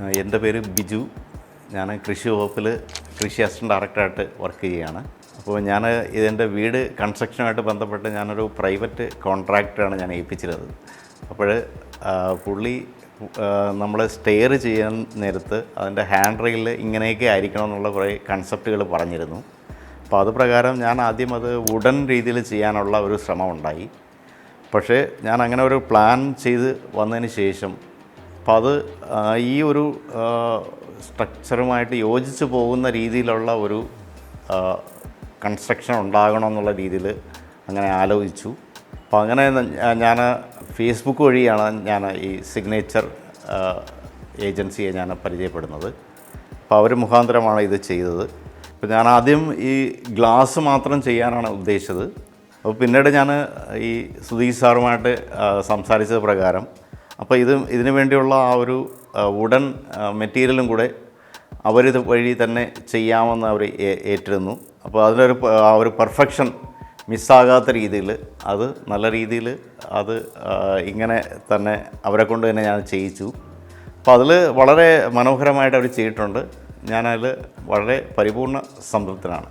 എൻ്റെ പേര് ബിജു. ഞാൻ കൃഷി വകുപ്പിൽ കൃഷി അസിസ്റ്റൻ്റ് ഡയറക്ടറായിട്ട് വർക്ക് ചെയ്യുകയാണ്. അപ്പോൾ ഞാൻ ഇതിൻ്റെ വീട് കൺസ്ട്രക്ഷനുമായിട്ട് ബന്ധപ്പെട്ട് ഞാനൊരു പ്രൈവറ്റ് കോൺട്രാക്ടറാണ് ഞാൻ ഏൽപ്പിച്ചിരുന്നത്. അപ്പോൾ പുള്ളി നമ്മൾ സ്റ്റെയർ ചെയ്യാൻ നേരത്ത് അതിൻ്റെ ഹാൻഡ് റെയിൽ ഇങ്ങനെയൊക്കെ ആയിരിക്കണം എന്നുള്ള കുറേ കൺസെപ്റ്റുകൾ പറഞ്ഞിരുന്നു. അപ്പോൾ അത് പ്രകാരം ഞാൻ ആദ്യം അത് വുഡൻ രീതിയിൽ ചെയ്യാനുള്ള ഒരു ശ്രമം ഉണ്ടായി. പക്ഷേ ഞാൻ അങ്ങനെ ഒരു പ്ലാൻ ചെയ്ത് വന്നതിന് ശേഷം അപ്പോൾ അത് ഈ ഒരു സ്ട്രക്ചറുമായിട്ട് യോജിച്ച് പോകുന്ന രീതിയിലുള്ള ഒരു കൺസ്ട്രക്ഷൻ ഉണ്ടാകണമെന്നുള്ള രീതിയിൽ അങ്ങനെ ആലോചിച്ചു. അപ്പോൾ അങ്ങനെ ഞാൻ ഫേസ്ബുക്ക് വഴിയാണ് ഞാൻ ഈ സിഗ്നേച്ചർ ഏജൻസിയെ ഞാൻ പരിചയപ്പെടുന്നത്. അപ്പോൾ അവർ മുഖാന്തരമാണ് ഇത് ചെയ്തത്. അപ്പോൾ ഞാൻ ആദ്യം ഈ ഗ്ലാസ് മാത്രം ചെയ്യാനാണ് ഉദ്ദേശിച്ചത്. അപ്പോൾ പിന്നീട് ഞാൻ ഈ സുധീഷ് സാറുമായിട്ട് സംസാരിച്ചത് പ്രകാരം അപ്പോൾ ഇതിനു വേണ്ടിയുള്ള ആ ഒരു വുഡൻ മെറ്റീരിയലും കൂടെ അവരിത് വഴി തന്നെ ചെയ്യാമെന്ന് അവർ ഏറ്റിരുന്നു. അപ്പോൾ അതിലൊരു ആ ഒരു പെർഫെക്ഷൻ മിസ്സാകാത്ത രീതിയിൽ അത് നല്ല രീതിയിൽ അത് ഇങ്ങനെ തന്നെ അവരെ കൊണ്ട് തന്നെ ഞാൻ ചെയ്യിച്ചു. അപ്പോൾ അതിൽ വളരെ മനോഹരമായിട്ട് അവർ ചെയ്തിട്ടുണ്ട്. ഞാനതിൽ വളരെ പരിപൂർണ്ണ സംതൃപ്തനാണ്.